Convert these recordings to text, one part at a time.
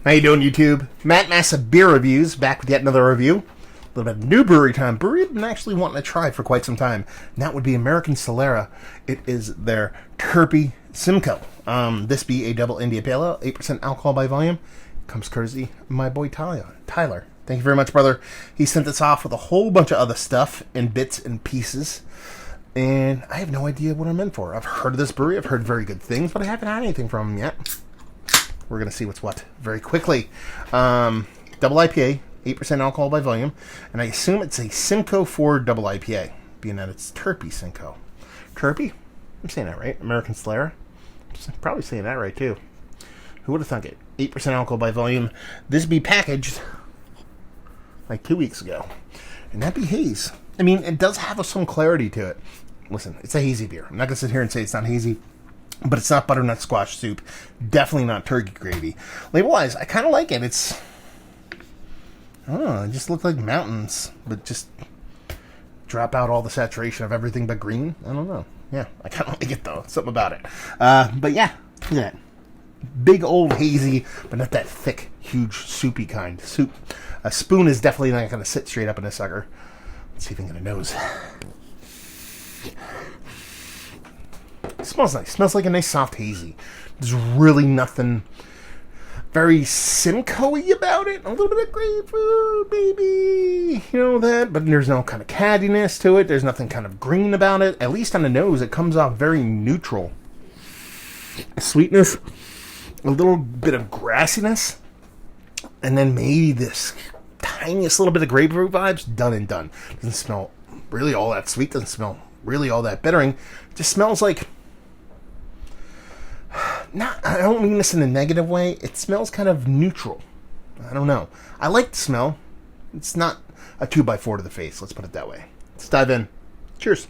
How you doing, YouTube? Matt Massa Beer Reviews, back with yet another review. A little bit of new brewery time. Brewery I've been actually wanting to try for quite some time. And that would be American Solera. It is their Terpy Simcoe. This be a double India Pale Ale, 8% alcohol by volume. Comes courtesy of my boy Tyler. Thank you very much, brother. He sent this off with a whole bunch of other stuff in bits and pieces. And I have no idea what I'm in for. I've heard of this brewery. I've heard very good things, but I haven't had anything from them yet. We're going to see what's what very quickly. Double IPA, 8% alcohol by volume. And I assume it's a Simcoe 4 double IPA, being that it's Terpy Simcoe. Terpy? I'm saying that right. American Solera. Probably saying that right, too. Who would have thunk it? 8% alcohol by volume. This be packaged like 2 weeks ago. And that be haze. I mean, it does have some clarity to it. Listen, it's a hazy beer. I'm not going to sit here and say it's not hazy. But it's not butternut squash soup. Definitely not turkey gravy. Label-wise, I kind of like it. It's, I don't know, it just looks like mountains. But just drop out all the saturation of everything but green. I don't know. Yeah, I kind of like it, though. Something about it. But yeah, look at that. Big old hazy, but not that thick, huge, soupy kind. Soup. A spoon is definitely not going to sit straight up in a sucker. Let's see if I can get a nose. It smells nice. It smells like a nice soft hazy. There's really nothing very Simcoe-y about it. A little bit of grapefruit, baby. You know that. But there's no kind of caddiness to it. There's nothing kind of green about it. At least on the nose, it comes off very neutral. Sweetness. A little bit of grassiness. And then maybe this tiniest little bit of grapefruit vibes. Done and done. Doesn't smell really all that sweet. Doesn't smell really all that bittering. It just smells like... I don't mean this in a negative way. It smells kind of neutral. I don't know. I like the smell. It's not a 2x4 to the face. Let's put it that way. Let's dive in. Cheers.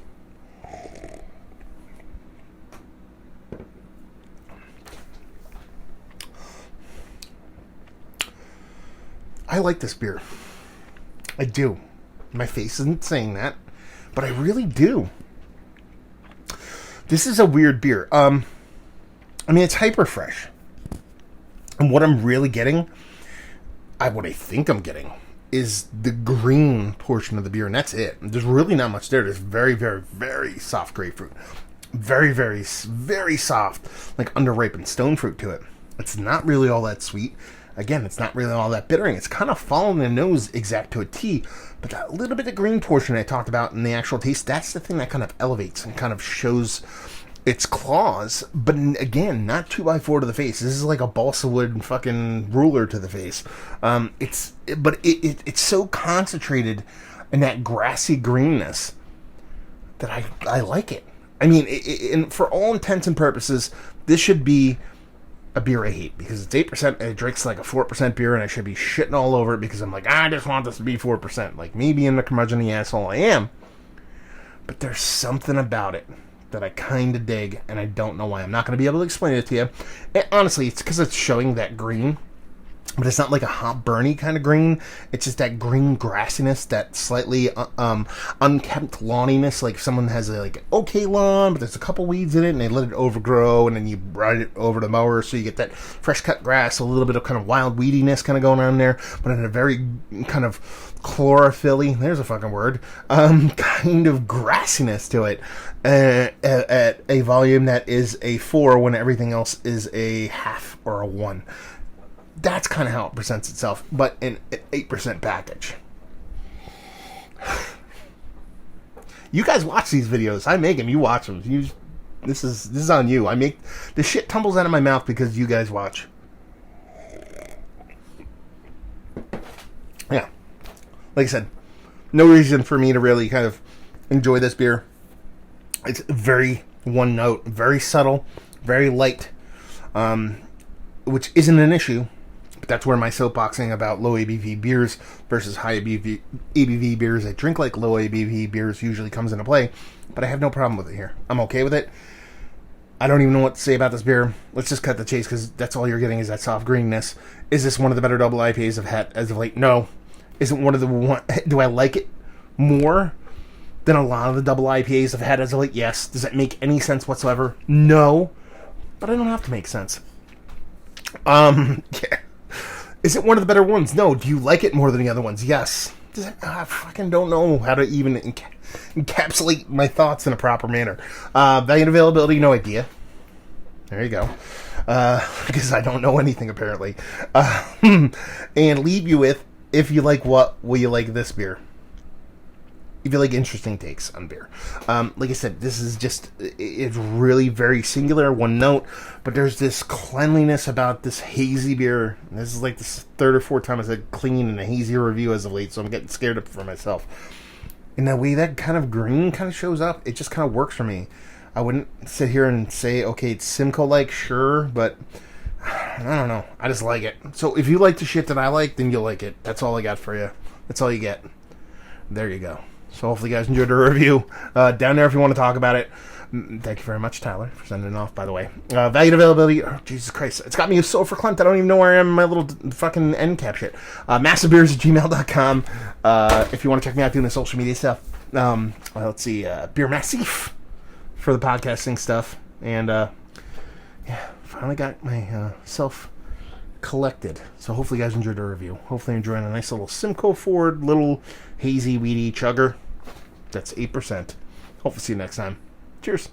I like this beer. I do. My face isn't saying that, but I really do. This is a weird beer. I mean, it's hyper fresh. And what I'm really getting, what I think I'm getting, is the green portion of the beer, and that's it. There's really not much there. There's very, very, very soft grapefruit. Very, very, very soft, like underripened stone fruit to it. It's not really all that sweet. Again, it's not really all that bittering. It's kind of following the nose exact to a T. But that little bit of green portion I talked about in the actual taste, that's the thing that kind of elevates and kind of shows its claws. But again, not 2x4 to the face. This is like a balsa wood fucking ruler to the face. It's so concentrated in that grassy greenness that I like it. I mean, and for all intents and purposes, this should be a beer I hate, because it's 8% and it drinks like a 4% beer, and I should be shitting all over it because I'm like, I just want this to be 4%. Like, me being the curmudgeon-y asshole I am. But there's something about it that I kind of dig, and I don't know why. I'm not going to be able to explain it to you. And honestly, it's because it's showing that green, but it's not like a hot burny kind of green. It's just that green grassiness, that slightly unkempt lawniness. Like if someone has a okay lawn, but there's a couple weeds in it, and they let it overgrow, and then you ride it over the mower, so you get that fresh cut grass, a little bit of kind of wild weediness kind of going on there, but in a very kind of chlorophyll-y, there's a fucking word, kind of grassiness to it, at a volume that is a 4 when everything else is a half or a 1. That's kind of how it presents itself, but in an 8% package. You guys watch these videos. I make them. You watch them. This is on you. I make the shit tumbles out of my mouth because you guys watch. Yeah. Like I said, no reason for me to really kind of enjoy this beer. It's very one note, very subtle, very light, which isn't an issue. But that's where my soapboxing about low ABV beers versus high ABV beers, I drink like low ABV beers, usually comes into play. But I have no problem with it here. I'm okay with it. I don't even know what to say about this beer. Let's just cut the chase, because that's all you're getting is that soft greenness. Is this one of the better double IPAs I've had as of late? No. Isn't one of the one? Do I like it more than a lot of the double IPAs I've had as of late? Yes. Does that make any sense whatsoever? No. But I don't have to make sense. Yeah. Is it one of the better ones? No. Do you like it more than the other ones? Yes. I fucking don't know how to even encapsulate my thoughts in a proper manner. Value and availability, no idea. There you go. Because I don't know anything, apparently. And leave you with, if you like what, will you like this beer? If you like interesting takes on beer. Like I said, this is just, it's really very singular, one note, but there's this cleanliness about this hazy beer. This is like the third or fourth time I said clean in a hazy review as of late, so I'm getting scared up for myself. And the way that kind of green kind of shows up, it just kind of works for me. I wouldn't sit here and say, okay, it's Simcoe-like, sure, but I don't know. I just like it. So if you like the shit that I like, then you'll like it. That's all I got for you. That's all you get. There you go. So hopefully you guys enjoyed the review. Down there if you want to talk about it. Thank you very much, Tyler, for sending it off, by the way. Value and availability. Oh, Jesus Christ. It's got me so verklempt. I don't even know where I am in my little fucking end cap shit. Massivebeers@gmail.com. If you want to check me out doing the social media stuff. Let's see. Beer Massif for the podcasting stuff. And, yeah, finally got myself collected. So hopefully you guys enjoyed the review. Hopefully you're enjoying a nice little Simcoe Ford little hazy weedy chugger. That's 8%. Hopefully see you next time. Cheers.